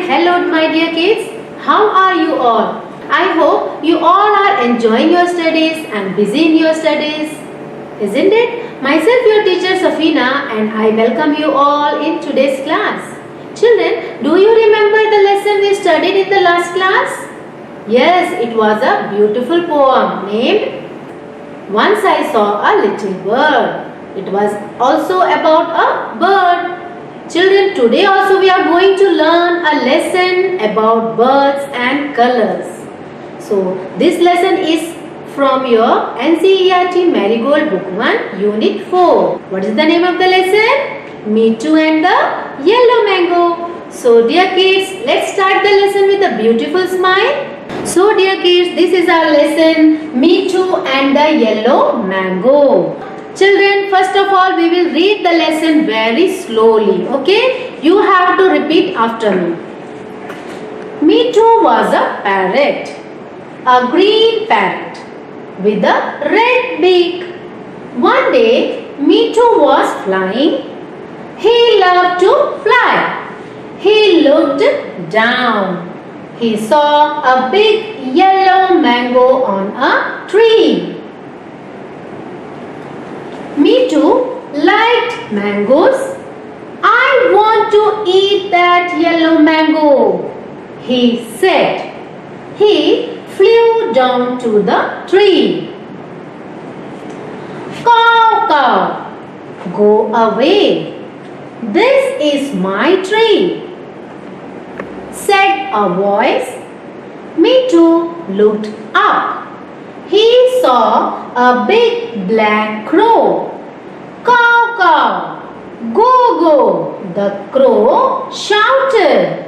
hello my dear kids. How are you all? I hope you all are enjoying your studies and busy in your studies. Isn't it? Myself your teacher Safina and I welcome you all in today's class. Children, do you remember the lesson we studied in the last class? Yes, it was a beautiful poem named Once I Saw a Little Bird. It was also about a bird. Children, today also we are going to learn a lesson about birds and colors. So, this lesson is from your NCERT Marigold Book 1 Unit 4. What is the name of the lesson? Me Too and the Yellow Mango. So, dear kids, let's start the lesson with a beautiful smile. So, dear kids, this is our lesson Me Too and the Yellow Mango. Children, first of all, we will read the lesson very slowly, okay? You have to repeat after me. Me Too was a parrot, a green parrot with a red beak. One day, Me Too was flying. He loved to fly. He looked down. He saw a big yellow mango on a tree. Me Too liked mangoes. I want to eat that yellow mango, he said. He flew down to the tree. Caw, caw, go away. This is my tree, said a voice. Me Too looked up. He saw a big black crow. Caw, caw, go, go, the crow shouted.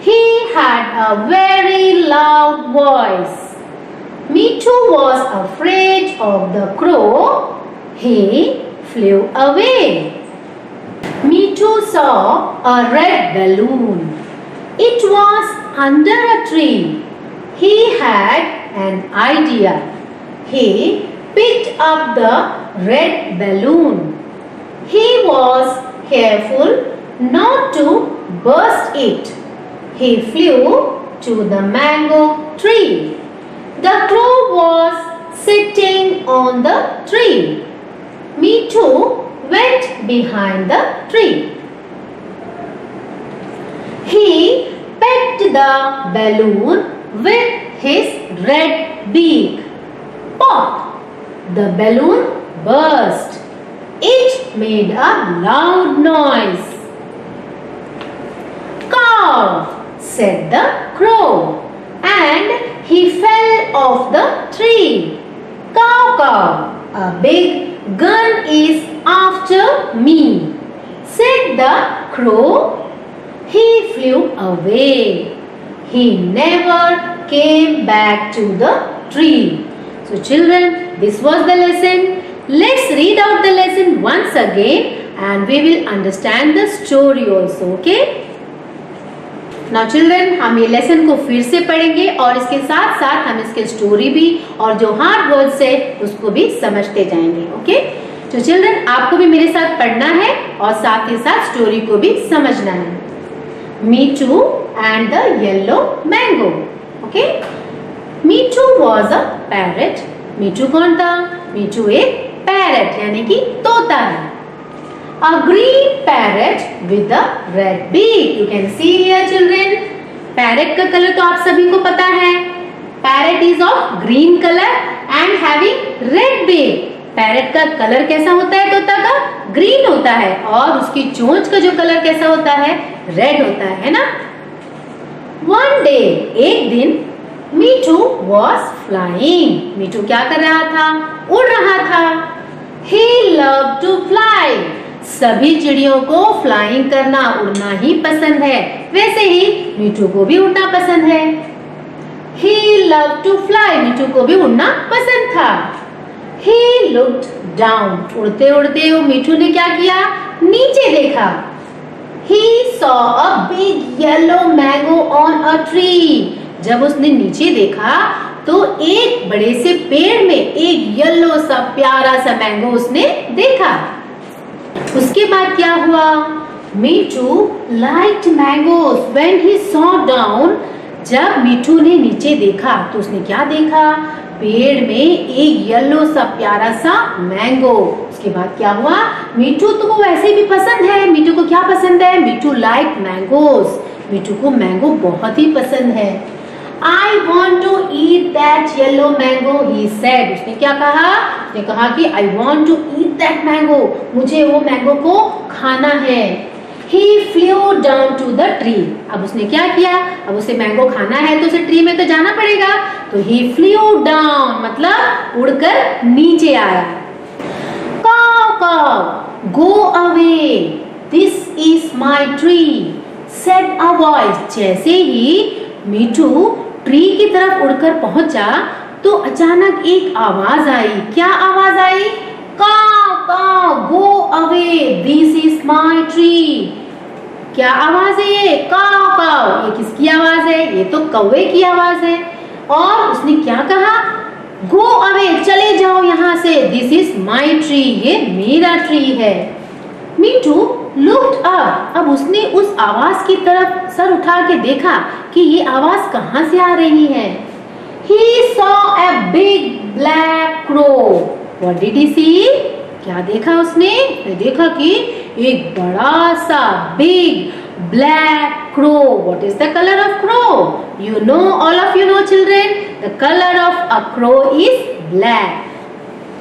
He had a very loud voice. Me Too was afraid of the crow. He flew away. Me Too saw a red balloon. It was under a tree. He had an idea. He picked up the red balloon. He was careful not to burst it. He flew to the mango tree. The crow was sitting on the tree. Me Too went behind the tree. He pecked the balloon with his red beak. Pop! The balloon burst. It made a loud noise. Caw, said the crow, and he fell off the tree. Caw, caw, a big gun is after me, said the crow. He flew away. He never came back to the tree. So children, this was the lesson. Let's read out the lesson once again and we will understand the story also, okay? Now children, हम ये lesson को फिर से पढ़ेंगे और इसके साथ साथ हम इसके स्टोरी भी और जो हार्ड वर्ड्स है उसको भी समझते जाएंगे, ओके? तो चिल्ड्रन, आपको भी मेरे साथ पढ़ना है और साथ ही साथ स्टोरी को भी समझना है. Me Too and the Yellow Mango. Okay? Me Too was a parrot. Me Too कौन था? Me Too एक parrot यानी कि तोता है. A green parrot with a red beak. You can see here children. Parrot का कलर तो आप सभी को पता है. Parrot is of green color and having red beak. Parrot का कलर कैसा होता है तोता का? ग्रीन होता है और उसकी चोंच का जो कलर कैसा होता है? रेड होता है ना? One day, एक दिन Me Too was flying. Me Too क्या कर रहा था? उड़ रहा था. He loved to fly. सभी चिड़ियों को फ्लाइंग करना, उड़ना ही पसंद है. वैसे ही Me Too को भी उड़ना पसंद है. He loved to fly. Me Too को भी उड़ना पसंद था. He looked down. उड़ते उड़ते वो मिठू ने क्या किया? नीचे देखा. He saw a big yellow mango on a tree. जब उसने नीचे देखा तो एक बड़े से पेड़ में एक येलो सा प्यारा सा मैंगो उसने देखा. उसके बाद क्या हुआ? मीठू liked mangoes when he saw down. जब मीठू ने नीचे देखा तो उसने क्या देखा? पेड़ में एक येलो सा प्यारा सा मैंगो। उसके बाद क्या हुआ? मीठू तो को वैसे भी पसंद है। मीठू को क्या पसंद है? मीठू लाइक मैंगोज। मीठू को मैंगो बहुत ही पसंद है। I want to eat that yellow mango, he said. उसने क्या कहा? उसने कहा कि I want to eat that mango. मुझे वो मैंगो को खाना है। He flew down to the tree. अब उसने क्या किया? अब उसे मैंगो खाना है तो उसे ट्री में तो जाना पड़ेगा। तो he flew down मतलब उड़कर नीचे आया। Caw caw, go away. This is my tree, said a voice. जैसे ही मीठू ट्री की तरफ उड़कर पहुंचा तो अचानक एक आवाज आई। क्या आवाज आई? काव काव, गो away, this is my tree. क्या आवाज है ये? काव काव। ये किसकी आवाज है? ये तो कौवे की आवाज है। और उसने क्या कहा? गो अवे, चले जाओ यहाँ से, दिस इज माय ट्री, ये मेरा ट्री है। मीठू लुक्ड अप। अब उसने उस आवाज की तरफ सर उठा के देखा कि ये आवाज कहाँ से आ रही है। He saw a big black crow. What did he see? क्या देखा उसने? देखा कि एक बड़ा सा big black crow. What is the color of crow? You know, all of you know children, the color of a crow is black.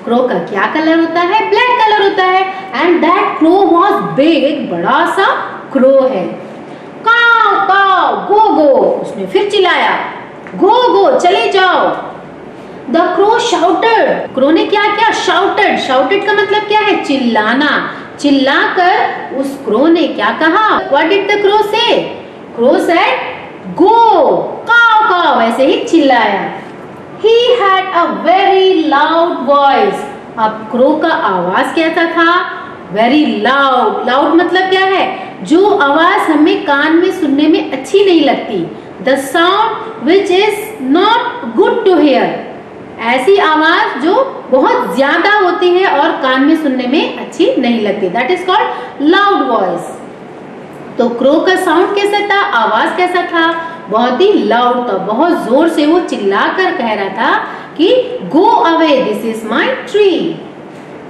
Crow का क्या कलर होता है? ब्लैक कलर होता है। And that crow was big, एक बड़ा सा crow है। काव काव, गो गो, उसने फिर चिल्लाया, गो गो, चले जाओ। द क्रो शाउटेड, क्रो ने क्या किया? शाउटेड। शाउटेड का मतलब क्या है? चिल्लाना। चिल्लाकर उस क्रो ने क्या कहा? व्हाट डिड द क्रो से? क्रो सेड गो, काव काव, ऐसे ही चिल्लाया। He had a very loud voice. अब क्रो का आवाज कैसा था? Very loud. Loud मतलब क्या है? जो आवाज हमें कान में सुनने में अच्छी नहीं लगती। The sound which is not good to hear. ऐसी आवाज जो बहुत ज्यादा होती है और कान में सुनने में अच्छी नहीं लगती। That is called loud voice. तो क्रो का साउंड कैसा था? आवाज कैसा था? बहुत ही लाउड था। बहुत जोर से वो चिल्लाकर कह रहा था कि go away, this is my tree.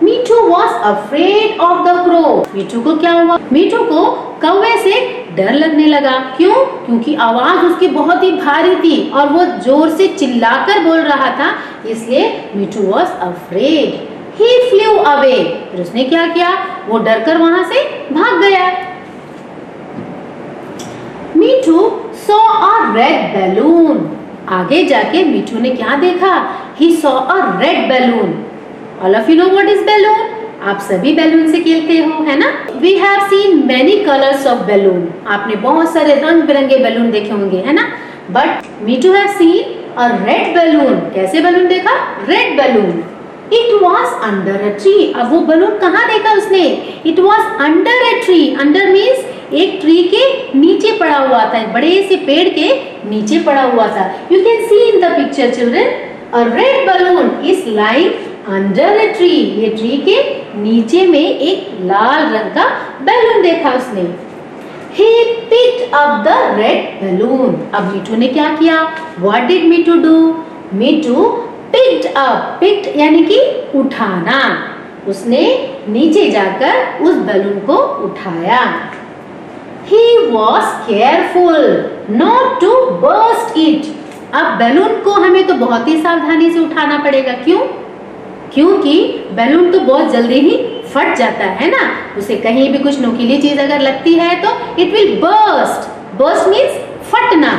Mithu was afraid of the crow. Mithu को क्या हुआ? मीठू को कौवे से डर लगने लगा। क्यों? क्योंकि आवाज उसकी बहुत ही भारी थी और वो जोर से चिल्लाकर बोल रहा था, इसलिए Mithu was afraid. He flew away. फिर उसने क्या किया? वो डरकर वहां से भाग गया। मीठू saw a red balloon. आगे जाके मीठू ने क्या देखा? He saw a red balloon. All of you know what is balloon? आप सभी बैलून से खेलते हो, है ना? We have seen many colors of balloon. आपने बहुत सारे रंग बिरंगे बैलून देखे होंगे, है ना? But Mithu have seen a red balloon. कैसे बैलून देखा? Red balloon. It was under a tree. अब वो बैलून कहाँ देखा उसने? It was under a tree. Under means एक ट्री के नीचे पड़ा हुआ था, बड़े से पेड़ के नीचे पड़ा हुआ था। You can see in the picture children, a red balloon is lying under a tree. ये ट्री के नीचे में एक लाल रंग का बैलून देखा उसने। He picked up the red balloon. अब मीठू ने क्या किया? What did Mithu do? Mithu picked up. picked यानी कि उठाना। उसने नीचे जाकर उस बैलून को उठाया। He was careful not to burst it. अब बैलून को हमें तो बहुत ही सावधानी से उठाना पड़ेगा। क्यों? क्योंकि बैलून तो बहुत जल्दी ही फट जाता है ना। उसे कहीं भी कुछ नुकीली चीज अगर लगती है तो it will burst. Burst means फटना।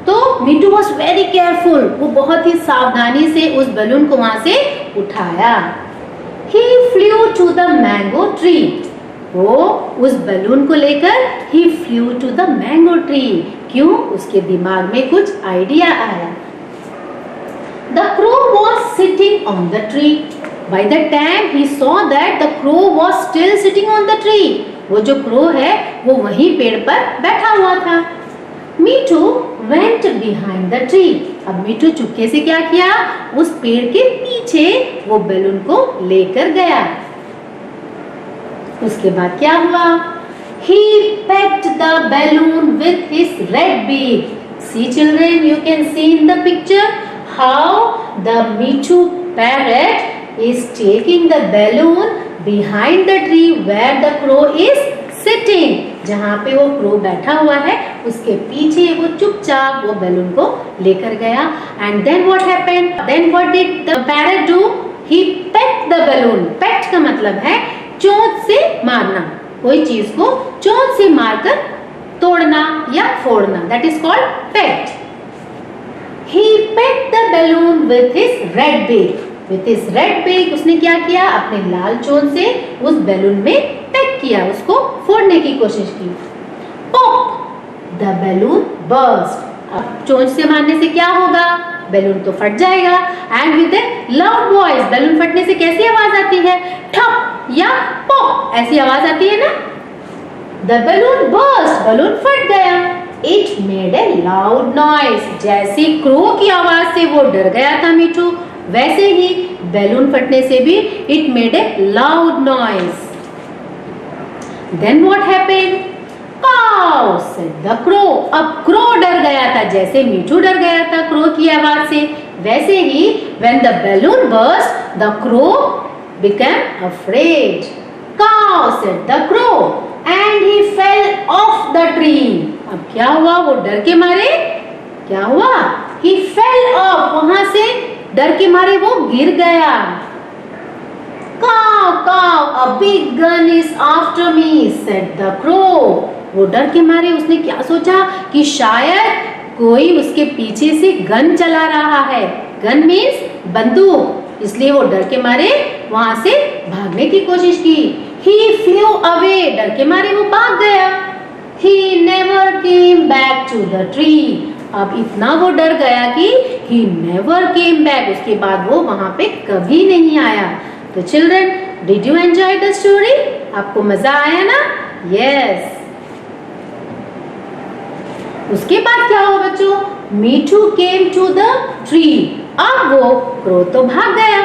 तो मीठू वॉज वेरी केयरफुल। वो बहुत ही सावधानी से उस बैलून को वहां से उठाया। He flew to the mango tree. वो उस बैलून को लेकर he flew to the mango tree. क्यों? उसके दिमाग में कुछ आइडिया आया। The crow was sitting on the tree. By the time he saw that the crow was still sitting on the tree. वो जो क्रो है वो वहीं पेड़ पर बैठा हुआ था। मीठू went behind the tree. अब मीठू चुपके से क्या किया? उस पेड़ के पीछे वो बैलून को लेकर गया। उसके बाद क्या हुआ? he pecked the balloon with his red beak. See children, you can see in the picture how the Mitu parrot is taking the balloon behind the tree where the crow is sitting. जहाँ पे वो crow बैठा हुआ है उसके पीछे वो चुपचाप वो बैलून को लेकर गया. And then what happened? Then what did the parrot do? He pecked the balloon. Pecked का मतलब है चोंच से मारना, कोई चीज को चोंच से मारकर तोड़ना या फोड़ना. That is called pecked. He pecked the balloon with his red beak. With his red beak उसने क्या किया? अपने लाल चोंच से उस बैलून में पेक किया, उसको फोड़ने की कोशिश की. Pop! The balloon burst. अब चोंच से मारने से क्या होगा? बैलून तो फट जाएगा. And with a loud voice, balloon फटने से कैसी आवाज आती है? ठप या पॉप ऐसी आवाज आती है ना. The balloon burst. बैलून फट गया. It made a loud noise. जैसे क्रो की आवाज से वो डर गया था मिठू, वैसे ही बैलून फटने से भी it made a loud noise. Then what happened? Caw, said the crow. अब क्रो डर गया था, जैसे मिठू डर गया था क्रो की आवाज से, वैसे ही when the balloon burst, the crow became afraid. Caw, said the crow, and he fell off the tree. अब क्या हुआ? वो डर के मारे क्या हुआ? He fell off. वहां से डर के मारे वो गिर गया. Caw, caw, a big gun is after me, said the crow. वो डर के मारे उसने क्या सोचा कि शायद कोई उसके पीछे से गन चला रहा है. गन मीन्स बंदूक. इसलिए वो डर के मारे वहां से भागने की कोशिश की. He flew away. डर के मारे वो भाग गया. He never came back to the tree. अब इतना वो डर गया कि he never came back. उसके बाद वो वहां पे कभी नहीं आया. तो children, did you enjoy the story? आपको मजा आया ना? यस. उसके बाद क्या हुआ बच्चों? मीठू केम टू द ट्री. अब वो क्रो तो भाग गया.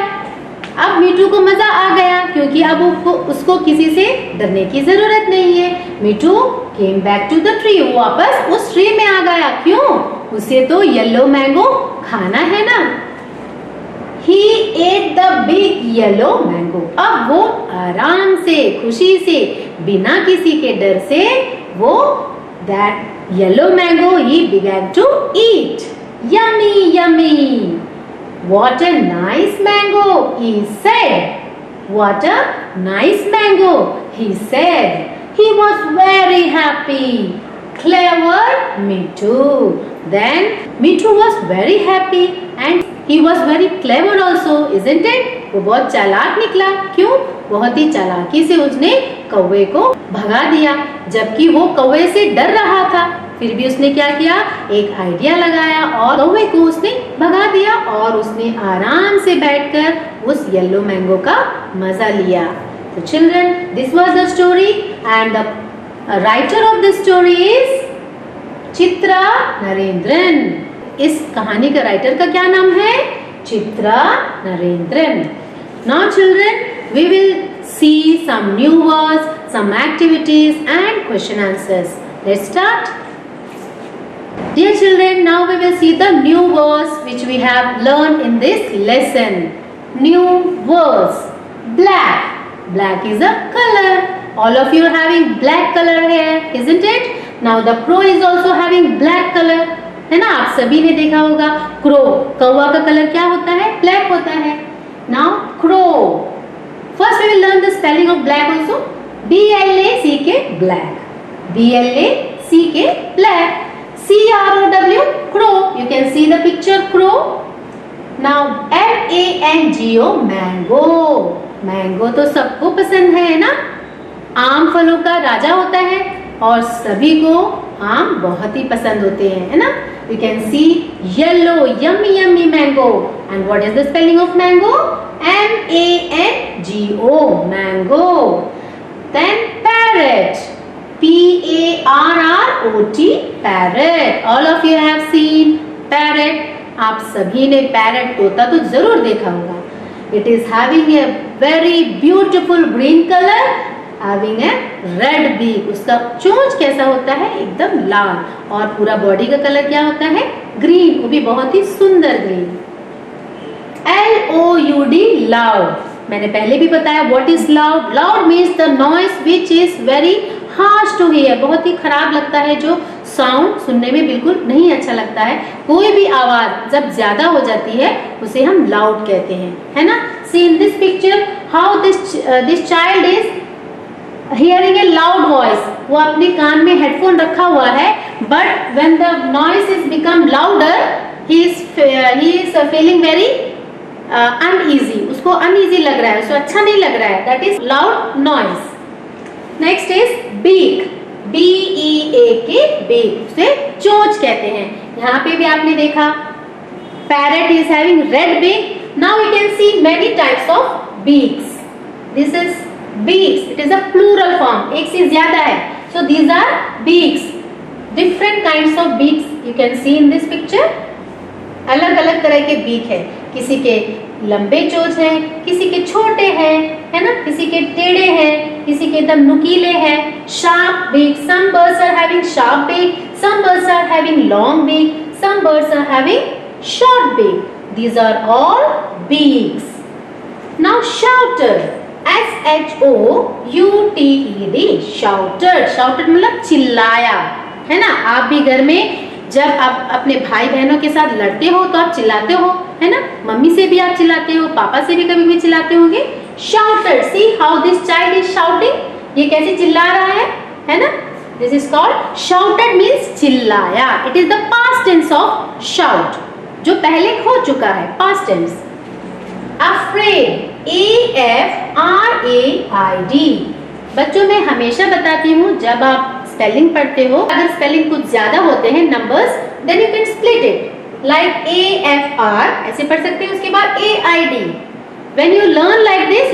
अब मीठू को मजा आ गया क्योंकि अब उसको किसी से डरने की जरूरत नहीं है. Mithu came back to the tree. वो वापस उस ट्री में आ गया. क्यों? उसे तो येलो मैंगो खाना है ना. He ate the big yellow mango. अब वो आराम से, खुशी से, बिना किसी के डर से वो that yellow mango he began to eat. Yummy, yummy. What a nice mango, he said. What a nice mango, he said. He was very happy. Clever Mitu. Then Mitu was very happy and he was very clever also, isn't it? वो बहुत चालाक निकला. क्यों? बहुत ही चालाकी से उसने कौवे को भगा दिया, जबकि वो कौवे से डर रहा था. फिर भी उसने क्या किया? एक आइडिया लगाया और कौवे को उसने भगा दिया और उसने आराम से बैठकर उस येलो मैंगो का मजा लिया. तो children, this was the story and the writer of this story is Chitra Narendran. इस कहानी का राइटर का क्या नाम है? Chitra Narendran. Now children, we will see some new words, some activities and question answers. Let's start. Dear children, now we will see the new words which we have learned in this lesson. New words. Black. Black is a color. All of you are having black color here, isn't it? Now the crow is also having black color. है ना? आप सभी ने देखा होगा crow, कौवा का colour क्या होता है? ब्लैक होता है. Now crow. First we will learn the spelling of black also. B-L-A-C-K black. B-L-A-C-K black. C-R-O-W crow. You can see the picture crow. Now M-A-N-G-O mango. Mango तो सबको पसंद है ना? आम फलों का राजा होता है और सभी को आम बहुत ही पसंद होते हैं, है ना? You can see yellow, yummy, yummy mango. And what is the spelling of mango? M-A-N-G-O, mango. Then parrot. P-A-R-R-O-T, parrot. All of you have seen parrot. आप सभी ने parrot तोता तो जरूर देखा होगा. It is having a very beautiful green color having a red beak, उसका चोंच कैसा होता है, एकदम लाल, और पूरा बॉडी का कलर क्या होता है, ग्रीन, वो भी बहुत ही सुंदर ग्रीन। LOUD loud, मैंने पहले भी बताया what is loud. Loud means the noise which is very harsh to hear, बहुत ही खराब लगता है, जो साउंड सुनने में बिल्कुल नहीं अच्छा लगता है। कोई भी आवाज जब ज्यादा हो जाती है उसे हम लाउड कहते हैं, है ना। See in this picture how this child is hearing a loud voice, वो अपने कान में हेडफोन रखा हुआ है, but when the noise is become louder he is feeling very uneasy, उसको अनईजी लग रहा है, उसको अच्छा नहीं लग रहा है, that is loud noise. Next is beak, BEAK beak, उसे चोंच कहते हैं। यहाँ पे भी आपने देखा parrot is having red beak. Now we can see many types of beaks, this is beaks, it is a plural form, एक से ज्यादा है, so these are beaks, different kinds of beaks you can see in this picture. अलग अलग तरह के beak है, किसी के लंबे चोंच हैं, किसी के छोटे हैं, है ना, किसी के टेढ़े हैं, किसी के एकदम नुकीले हैं। Sharp beak, some birds are having sharp beak, some birds are having long beak, some birds are having short beak, these are all beaks. Now shouter, SHOUTED, shouter, shouter मतलब चिल्लाया, है ना। आप भी घर में जब आप अपने भाई बहनों के साथ लड़ते हो तो आप चिल्लाते हो, है ना, मम्मी से भी आप चिल्लाते हो, पापा से भी कभी भी चिल्लाते होंगे। Shouter, see how this child is shouting, ये कैसे चिल्ला रहा है ना, this is called shouted, means चिल्लाया। It is the past tense of shout, जो पहले हो चुका है, पास्ट टेंस। अफ्रेड, AFRAID, बच्चों मैं हमेशा बताती हूँ जब आप स्पेलिंग पढ़ते हो, अगर स्पेलिंग कुछ ज्यादा होते हैं numbers, then you can split it, like AFR ऐसे पढ़ सकते हैं, उसके बाद AID। When you learn like this,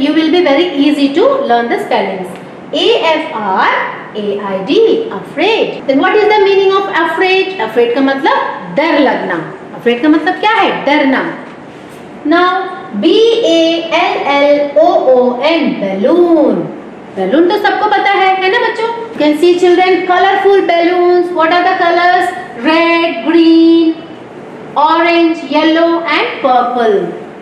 you will be very easy to learn the spellings. AFRAID, afraid. Then what is the meaning of afraid? Afraid का मतलब डर लगना। Afraid का मतलब क्या है, डरना। Now BALLOON, balloon. बैलून तो सबको पता है ना बच्चों। You can see children colorful balloons. What are the colors? Red, green, orange, yellow and purple.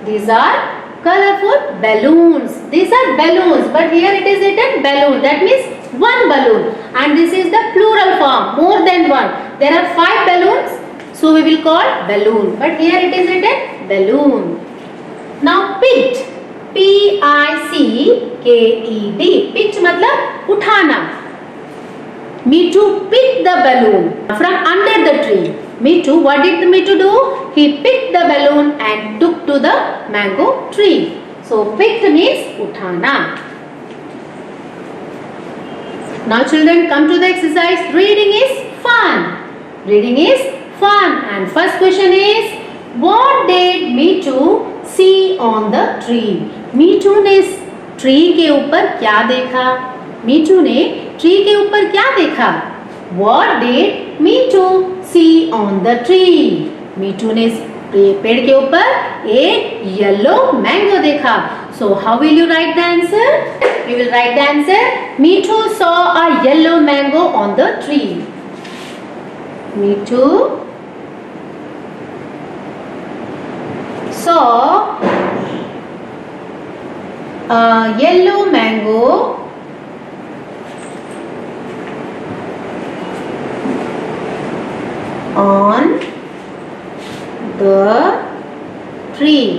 These are colorful balloons. These are balloons, but here it is written balloon. That means one balloon, and this is the plural form, more than one. There are 5 balloons, so we will call balloon. But here it is written balloon. Now picked, PICKED, picked मतलब उठाना। Mittu picked the balloon from under the tree. Mittu, what did Mittu do? He picked the balloon and took to the mango tree. So picked means uthana. Now children, come to the exercise. Reading is fun. Reading is fun. And first question is, what did Mittu see on the tree? Mittu ने tree के ऊपर क्या देखा? Mittu ने tree के ऊपर क्या देखा? What did Mittu see on the tree? Mittu ने पेड़ के ऊपर एक येलो मैंगो देखा। So how will you write the answer? You will write the answer. Mittu saw a yellow mango on the tree. Mittu saw a yellow mango on the tree.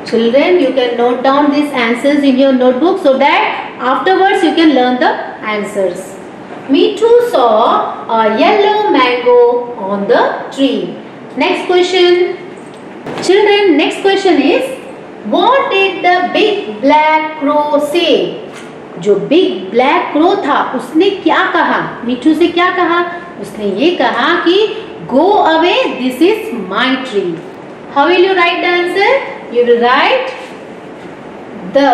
Children, you can note down these answers in your notebook so that afterwards you can learn the answers. Mittu saw a yellow mango on the tree. Next question. Children, next question is, what did the big black crow say? जो big black crow था उसने क्या कहा? मिट्टू से क्या कहा? उसने ये कहा कि go away, this is my tree. How will you write the answer? You will write the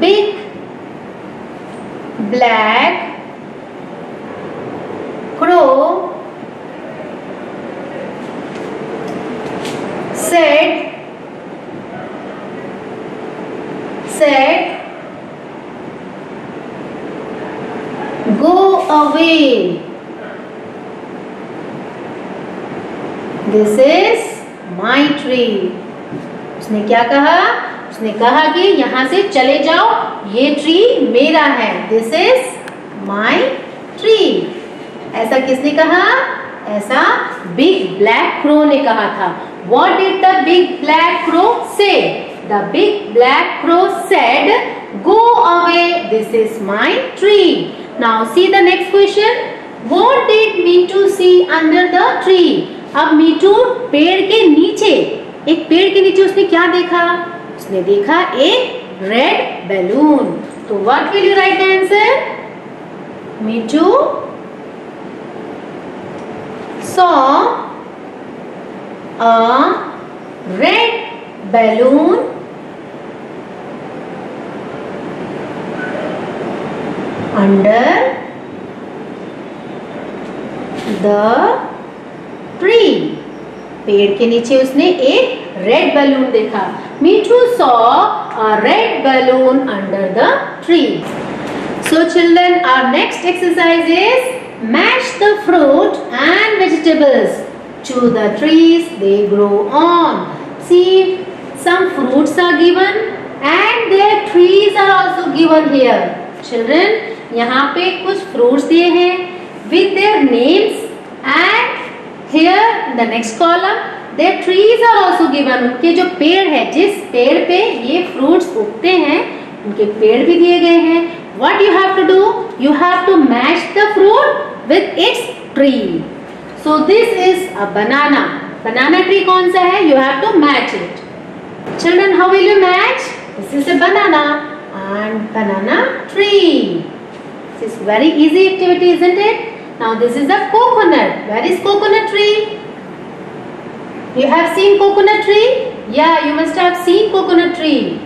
big black crow said Go away. This is my tree. उसने क्या कहा? उसने कहा कि यहाँ से चले जाओ, ये ट्री मेरा है. This is my tree. ऐसा किसने कहा? ऐसा बिग ब्लैक क्रो ने कहा था. What did the big black crow say? The big black crow said, "Go away. This is my tree." Now see the next question. What did Mitu see under the tree? अब मीठू पेड़ के नीचे, एक पेड़ के नीचे उसने क्या देखा? उसने देखा एक रेड बैलून. तो what will you write the answer? Mithu saw a red balloon under the tree. पेड़ के नीचे उसने एक रेड बैलून देखा. मीठू saw a red balloon under the tree. So children, our next exercise is match the fruit and vegetables to the trees they grow on. See, some fruits are given and their trees are also given here. Children, यहाँ पे कुछ fruits दिए हैं with their names and here in the next column their trees are also given. उनके जो पेड़ है, जिस पेड़ पे ये फ्रूट्स उगते हैं, उनके पेड़ भी दिए गए हैं. What you have to do? You have to match the fruit with its tree. So this is a banana. Banana tree कौन सा है? You have to match it. Children, how will you match? This is a banana and banana tree. This is very easy activity, isn't it? Now this is a coconut. Where is coconut tree? You have seen coconut tree? Yeah, you must have seen coconut tree.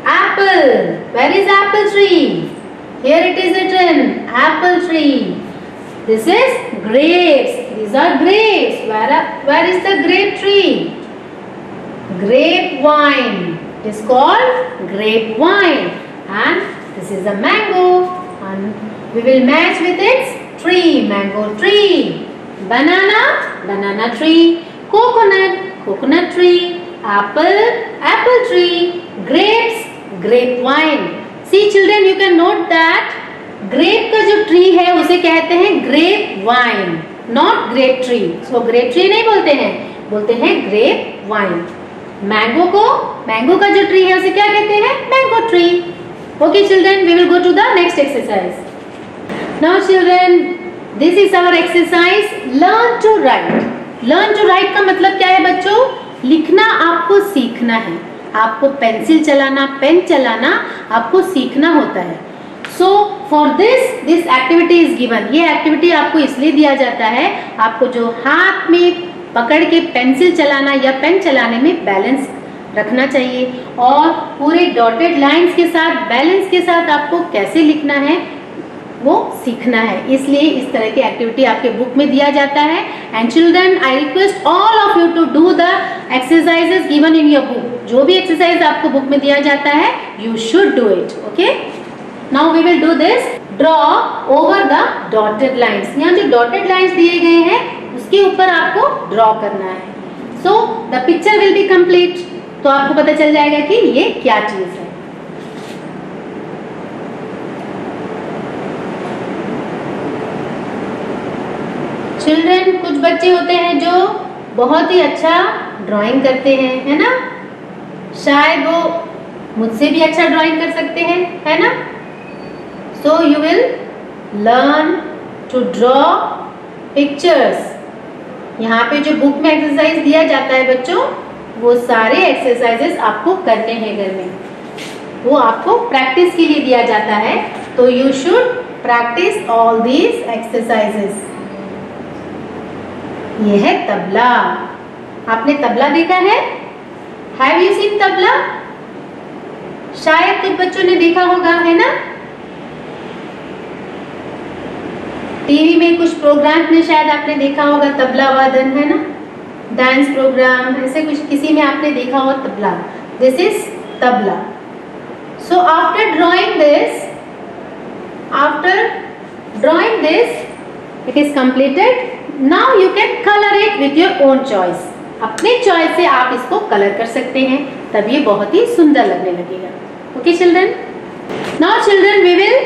Apple. Where is apple tree? Here it is written, apple tree. This is grapes. These are grapes. Where is the grape tree? Grapevine. It is called grapevine. And this is a mango. And we will match with its tree. Mango tree. Banana. Banana tree. Coconut. Coconut tree. Apple. Apple tree. Grapes. Grapevine. See children, you can note that grape का जो tree है उसे कहते हैं grape vine, not grape tree. So grape tree नहीं बोलते हैं, बोलते हैं ग्रेप वाइन. मैंगो का जो ट्री है उसे क्या कहते हैं? Mango tree. Okay children, we will go to the next exercise. Now children, this is our exercise learn to write. Learn to write का मतलब क्या है बच्चों? लिखना आपको सीखना है. आपको पेंसिल चलाना, पेन चलाना आपको सीखना होता है. So for this activity is given. ये एक्टिविटी आपको इसलिए दिया जाता है, आपको जो हाथ में पकड़ के पेंसिल चलाना या पेन चलाने में बैलेंस रखना चाहिए और पूरे डॉटेड लाइंस के साथ, बैलेंस के साथ आपको कैसे लिखना है वो सीखना है. इसलिए इस तरह की एक्टिविटी आपके बुक में दिया जाता है. And children, I request all of you to do the exercises given in your book. जो भी एक्सरसाइज आपको बुक में दिया जाता है, you should do it. Okay, now we will do this. Draw over the dotted lines. यहाँ जो dotted lines दिए गए हैं उसके ऊपर आपको ड्रॉ करना है. So the picture will be complete. तो आपको पता चल जाएगा कि ये क्या चीज है. चिल्ड्रन, कुछ बच्चे होते हैं जो बहुत ही अच्छा ड्राइंग करते हैं, है ना? शायद वो मुझसे भी अच्छा ड्राइंग कर सकते हैं, है ना? So you will learn to draw pictures. यहाँ पे जो बुक में एक्सरसाइज दिया जाता है बच्चों, वो सारे एक्सरसाइजेस आपको करने हैं घर में. वो आपको प्रैक्टिस के लिए दिया जाता है. तो you should practice all these exercises. ये है तबला. आपने तबला देखा है? Have you seen tabla? शायद कुछ बच्चों ने देखा होगा, है ना? टीवी में कुछ प्रोग्राम में शायद आपने देखा होगा तबला वादन, है ना? डांस प्रोग्राम, ऐसे कुछ किसी में आपने देखा होगा tabla. This is tabla. So after drawing this, after draw this. It is completed. Now you can color it with your own choice. अपने चॉइस से आप इसको कलर कर सकते हैं, तब ये बहुत ही सुंदर लगने लगेगा. Okay children? Now children, we will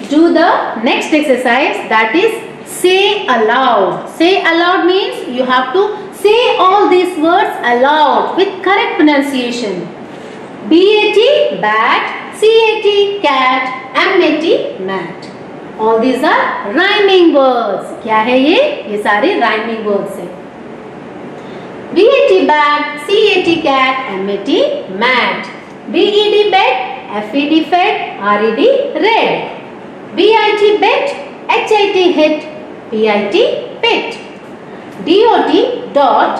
do the next exercise, that is say aloud. Say aloud means you have to say all these words aloud with correct pronunciation. B-A-T bat, C-A-T cat, M-A-T mat. All these are rhyming words. क्या है ये? ये सारे rhyming words हैं. B-A-T bat, C-A-T cat, M-A-T mat. B-E-D bet, F-E-D fed, R-E-D red. B-I-T bet, H-I-T hit, P-I-T pit. D-O-T dot,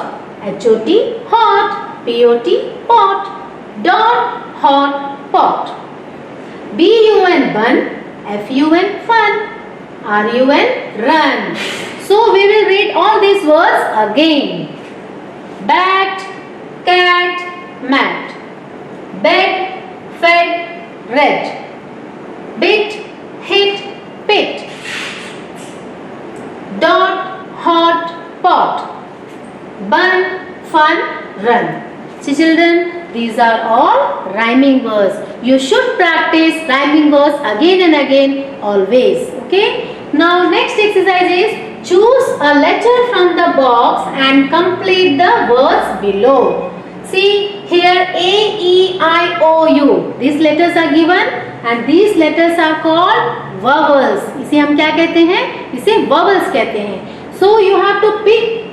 H-O-T hot, P-O-T pot. Dot hot pot. B-U-N bun, F-U-N fun, R-U-N run. So we will read all these words again. Bat, cat, mat. Bed, fed, red. Bit, hit, pit. Dot, hot, pot. Bun, fun, run. See children, these are all rhyming words. You should practice rhyming words again and again always. Okay? Now next exercise is choose a letter from the box and complete the words below. See here A, E, I, O, U. These letters are given and these letters are called vowels. इसे हम क्या कहते हैं? इसे vowels कहते हैं. So you have to pick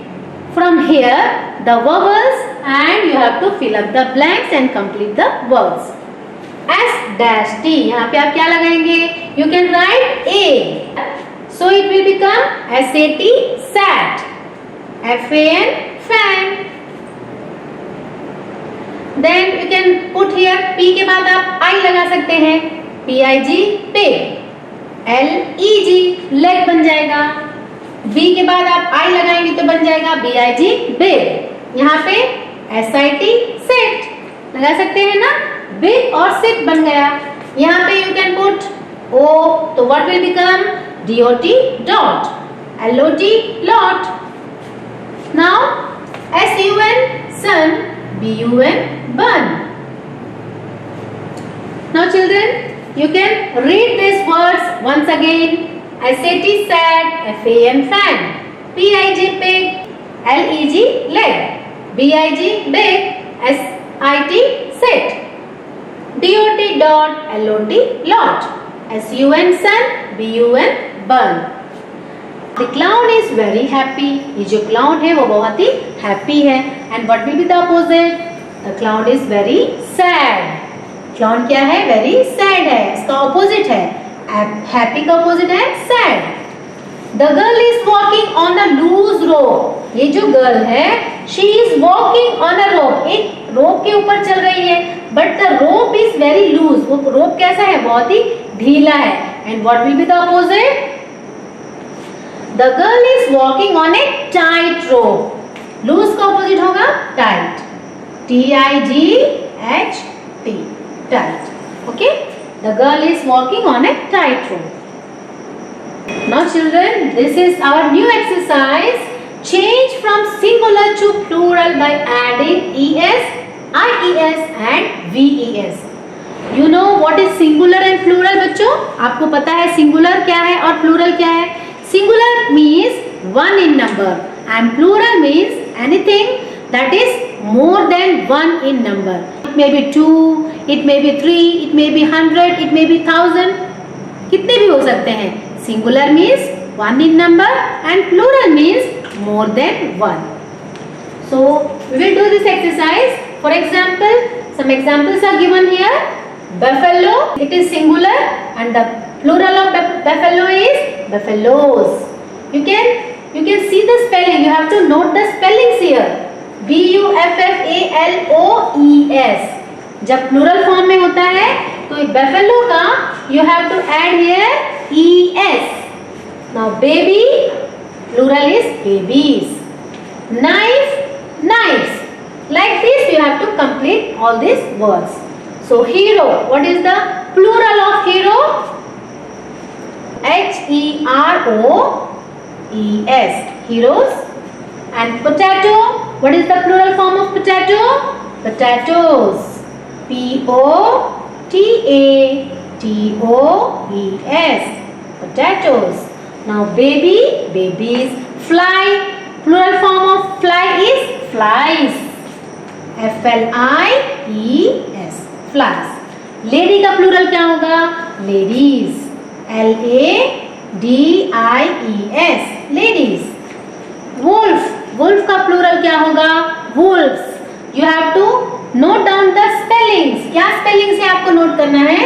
from here the vowels and you have to fill up the blanks and complete the words. S dash T. यहाँ पे आप क्या लगाएंगे? You can write A. So it will become S-A-T sat. F-A-N fan. Then you can put here P के बाद आप I लगा सकते हैं. P-I-G pig. L-E-G leg बन जाएगा. B के बाद आप I लगाएंगे तो बन जाएगा B-I-G big. यहाँ पे S-I-T sit लगा सकते हैं ना. Big और sit बन गया. यहाँ पे you can put O, तो what will become? D-O-T dot. L-O-T lot. Now S-U-N sun, B-U-N bun. Now children, you can read these words once again. S-A-T sat, F-A-N fan, P-I-G pig, L-E-G leg, B-I-G big, S-I-T sit, D-O-T dot, L-O-T lot, S-U-N sun, B-U-n bun. The clown is very happy. ये जो clown है वो बहुत ही happy है. And what will be the opposite? The clown is very sad. Clown क्या है? Very sad है. इसका opposite है. Happy का opposite है sad. The girl is walking on a loose rope. ये जो girl है, she is walking on a rope. एक rope के ऊपर चल रही है. But the rope is very loose. वो rope कैसा है? बहुत ही ढीला है. And what will be the opposite? The girl is walking on a tight rope. Loose का opposite होगा tight. T-I-G-H-T. Tight. Okay? The girl is walking on a tight rope. Now children, this is our new exercise. Change from singular to plural by adding es, ies and ves. You know what is singular and plural बच्चों? आपको पता है singular क्या है और plural क्या है? Singular means one in number and plural means anything that is more than one in number. It may be 2, it may be 3, it may be 100, it may be 1000. कितने भी हो सकते हैं. Singular means one in number and plural means more than one. So we will do this exercise. For example, some examples are given here. Buffalo, it is singular and the plural of buffalo is buffaloes. You can see the spelling. You have to note the spellings here. B-U-F-F-A-L-O-E-S. जब plural form में होता है तो buffalo का you have to add here es. Now baby, plural is babies. Knife, knives. Like this you have to complete all these words. So hero, what is the plural of hero? H-E-R-O-E-S. Heroes. And potato, what is the plural form of potato? Potatoes. P-O-T-A-T-O-E-S. Potatoes. Now baby, babies. Fly, plural form of fly is flies. F-L-I-E-S. Flies. Lady का plural क्या होगा? Ladies. L-A-D-I-E-S. Ladies. Wolf, wolf का plural क्या होगा? Wolves. You have to note down the spellings. क्या spellings है आपको note करना है?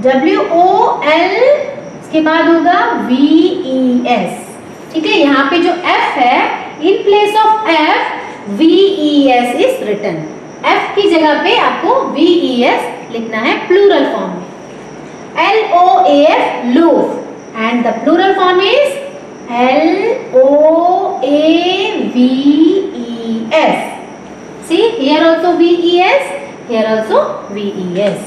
W-O-L, उसके बाद होगा V-E-S. ठीक है, यहाँ पे जो F है, in place of F, V-E-S is written. F की जगह पे आपको V-E-S लिखना है plural form में. L-O-A-F, loaf, and the plural form is L-O-A-V-E-S. See, here also V-E-S, here also V-E-S.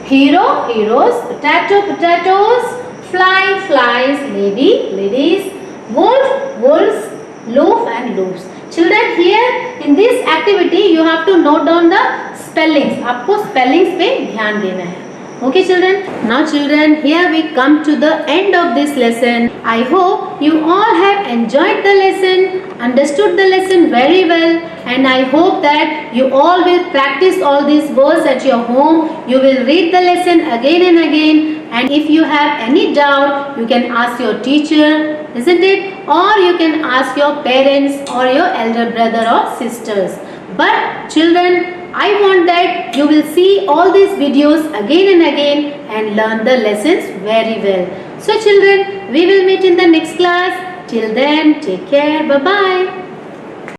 Hero, heroes. Potato, potatoes. Fly, flies. Lady, ladies. Wolf, wolves. Loaf and loaves. Children, here in this activity you have to note down the spellings. आपको spellings पे ध्यान देना है. Okay children, now children, here we come to the end of this lesson. I hope you all have enjoyed the lesson, understood the lesson very well, and I hope that you all will practice all these words at your home. You will read the lesson again and again, and if you have any doubt, you can ask your teacher, isn't it? Or you can ask your parents or your elder brother or sisters. But children, I want that you will see all these videos again and again and learn the lessons very well. So children, we will meet in the next class. Till then, take care. Bye-bye.